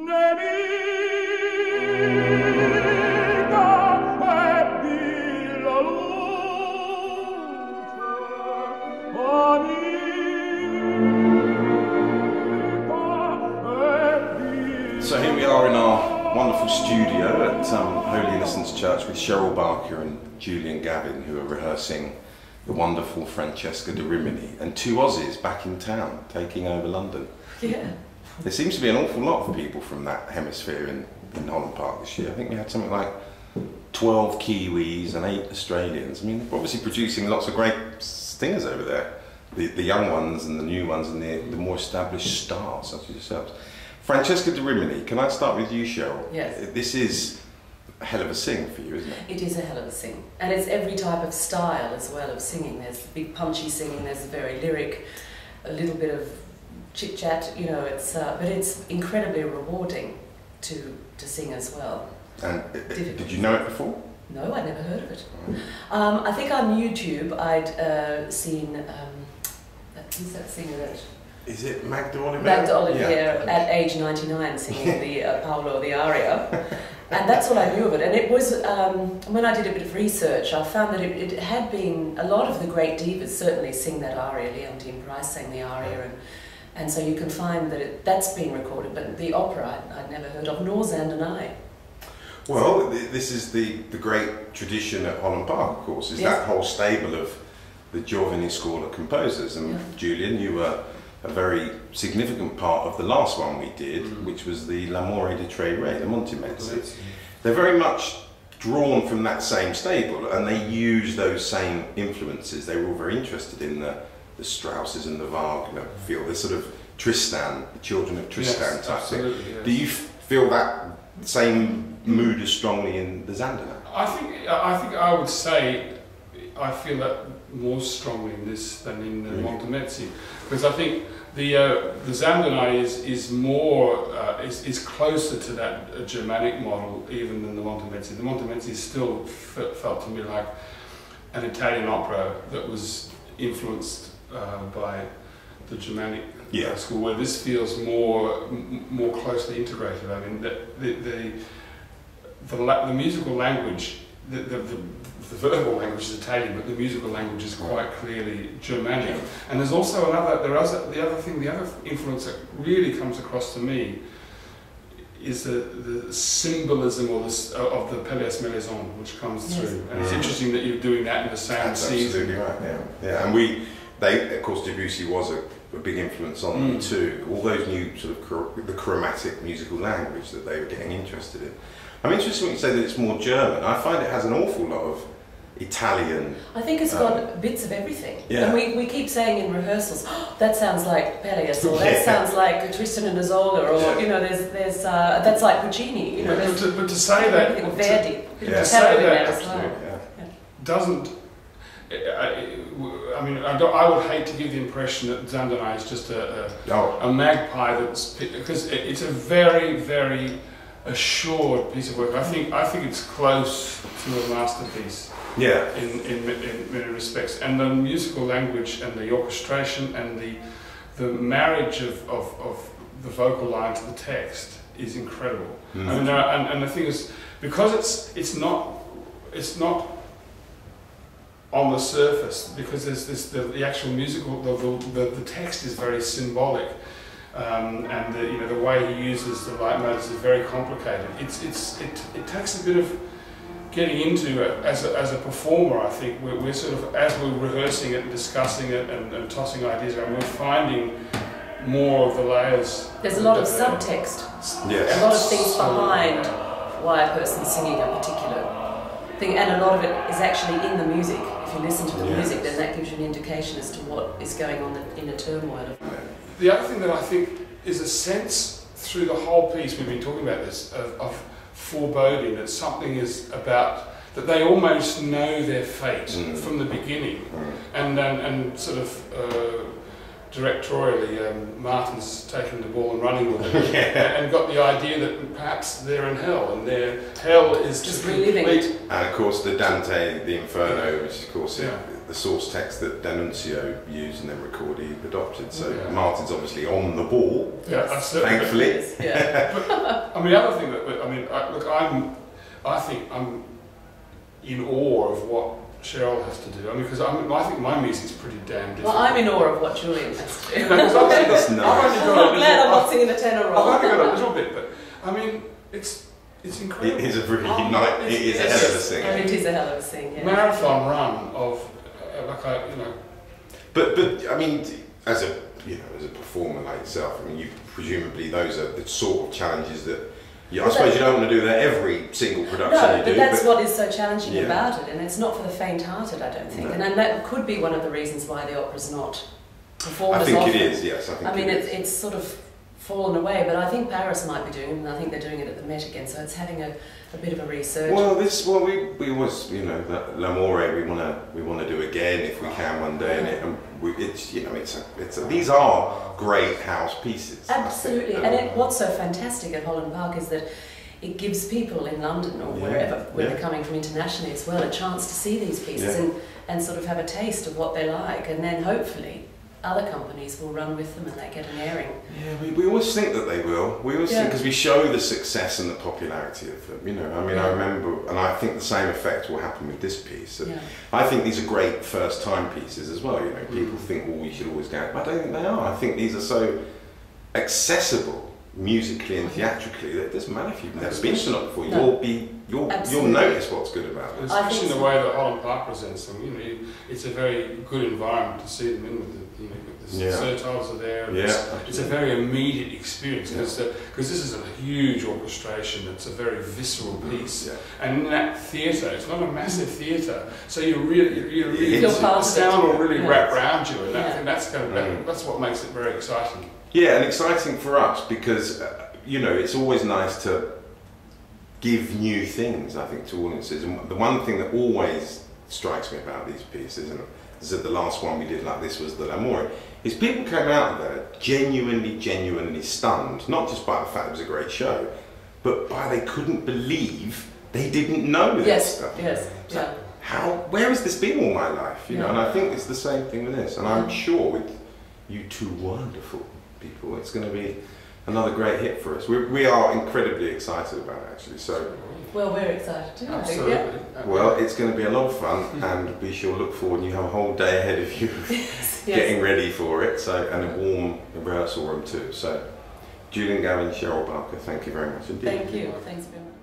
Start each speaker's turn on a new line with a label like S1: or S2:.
S1: So here we are in our wonderful studio at Holy Innocents Church with Cheryl Barker and Julian Gavin, who are rehearsing the wonderful Francesca da Rimini, and two Aussies back in town taking over London.
S2: Yeah.
S1: There seems to be an awful lot of people from that hemisphere in Holland Park this year. I think we had something like 12 Kiwis and 8 Australians. I mean, they're obviously producing lots of great singers over there. The young ones and the new ones and the more established stars such as yourselves. Francesca da Rimini, can I start with you, Cheryl?
S2: Yes.
S1: This is a hell of a sing for you, isn't it?
S2: It is a hell of a sing. And it's every type of style as well of singing. There's the big punchy singing, there's the very lyric, a little bit of chit-chat, you know, but it's incredibly rewarding to sing as well.
S1: And did you know it before?
S2: No, I'd never heard of it. I think on YouTube I'd seen, who's that singer that...
S1: Is it Magda Olivier?
S2: Magda Olivier at age 99 singing the Paolo the aria. And that's all I knew of it. And it was, when I did a bit of research, I found that it had been, a lot of the great divas certainly sing that aria. Leontine Price sang the aria, and so you can find that that's been recorded, but the opera I'd never heard of, nor Zandonai.
S1: Well, this is the great tradition at Holland Park, of course, is that whole stable of the Giovanni School of composers. And Julian, you were a very significant part of the last one we did, which was the L'amore di tre re, the Montemezzi. They're very much drawn from that same stable, and they use those same influences. They were all very interested in the Strausses and the Wagner feel, the sort of Tristan, the children of Tristan type thing. Yes. Do you feel that same mood as strongly in the Zandonai?
S3: I think I would say I feel that more strongly in this than in the Montemezzi, because I think the Zandonai is more is closer to that Germanic model even than the Montemezzi. The Montemezzi still felt to me like an Italian opera that was influenced by the Germanic school, where this feels more closely integrated. I mean, the musical language, the verbal language is Italian, but the musical language is quite clearly Germanic. And there's also the other influence that really comes across to me is the symbolism of the Pelléas Mélisande, which comes through. And it's interesting that you're doing that in the same season.
S1: Absolutely right, yeah. And of course, Debussy was a big influence on them too. All those new sort of the chromatic musical language that they were getting interested in. I'm interested when you say that it's more German. I find it has an awful lot of Italian.
S2: I think it's got bits of everything.
S1: Yeah.
S2: And we keep saying in rehearsals, oh, that sounds like Pelléas, or that sounds like Tristan and Isolde, or you know, there's that's like Puccini. You know,
S3: but to say that,
S2: or Verdi,
S3: to say that actually doesn't. I mean, I would hate to give the impression that Zandonai is just a magpie because it's a very, very assured piece of work. I think it's close to a masterpiece.
S1: Yeah.
S3: In many respects, and the musical language and the orchestration and the marriage of the vocal line to the text is incredible. I mean, and the thing is, because it's not on the surface, because there's the actual musical, the text is very symbolic, and the way he uses the leitmotifs is very complicated. It takes a bit of getting into it as a performer. I think we're sort of, as we're rehearsing it and discussing it and tossing ideas around, we're finding more of the layers.
S2: There's a lot of subtext, a lot of things behind why a person's singing a particular thing, and a lot of it is actually in the music. If you listen to the music, then that gives you an indication as to what is going on in the turmoil.
S3: The other thing that I think is a sense through the whole piece, we've been talking about this, of foreboding, that something is about, that they almost know their fate from the beginning, and sort of directorially, Martin's taken the ball and running with it, and got the idea that perhaps they're in hell, and their hell is just complete.
S1: And of course the Dante, the Inferno, which of course the source text that D'Annunzio used and then recorded, adopted. So Martin's obviously on the ball, thankfully.
S3: I mean, the other thing that, I mean, I think I'm in awe of what Cheryl has to do. I mean, because I think my music's pretty damn different.
S2: Well, I'm in awe of what Julian has to do.
S3: You know, 'cause
S2: I'm glad I'm not singing the tenor role.
S3: I've only got a little bit, but I mean, it's incredible.
S1: It is a really it is a hell of a singer.
S2: It is a hell of a sing. Yeah.
S3: Marathon run of you know.
S1: But I mean, as a performer like yourself, I mean, you presumably those are the sort of challenges that. Yeah, I suppose you don't want to do that every single production you do.
S2: But that's what is so challenging about it, and it's not for the faint-hearted, I don't think. No. And that could be one of the reasons why the opera's not performed as often.
S1: I think it is, yes.
S2: I mean, it's sort of fallen away, but I think Paris might be doing it, and I think they're doing it at the Met again, so it's having a bit of a resurgence.
S1: Well, we always, you know, that L'Amore we want to do again if we can one day, and it's you know these are great house pieces.
S2: Absolutely, and what's so fantastic at Holland Park is that it gives people in London or wherever they're coming from internationally as well a chance to see these pieces and sort of have a taste of what they like, and then hopefully other companies will run with them and they get an airing.
S1: Yeah, we always think that they will. We always think, because we show the success and the popularity of them. You know, I mean, I remember, and I think the same effect will happen with this piece. I think these are great first-time pieces as well. You know, people think, well, we should always go, but I don't think they are. I think these are so accessible musically and theatrically that it doesn't matter if you've never been to them before. You'll notice what's good about them.
S3: Especially in the way that Holland Park presents them. You know, it's a very good environment to see them in with the, you know, the surtiles are there. It's a very immediate experience because this is a huge orchestration. It's a very visceral piece, and in that theatre, it's not a massive theatre, so you really the sound will really wrap around you, and I think that's what makes it very exciting.
S1: Yeah, and exciting for us because you know, it's always nice to give new things, I think, to audiences. And the one thing that always strikes me about these pieces, and is that the last one we did like this was the L'Amore, is people came out of there genuinely stunned, not just by the fact it was a great show, but by they couldn't believe they didn't know this stuff. Where has this been all my life? You know, and I think it's the same thing with this, and I'm sure with you two wonderful people, it's going to be another great hit for us. We are incredibly excited about it, actually. So.
S2: Well, we're excited too.
S3: Absolutely.
S2: I think,
S1: Well, it's going to be a lot of fun, and we shall look forward. And you have a whole day ahead of you getting ready for it. So, and a warm rehearsal room too. So, Julian Gavin, Cheryl Barker, thank you very much indeed.
S2: Thank you. Thanks very much.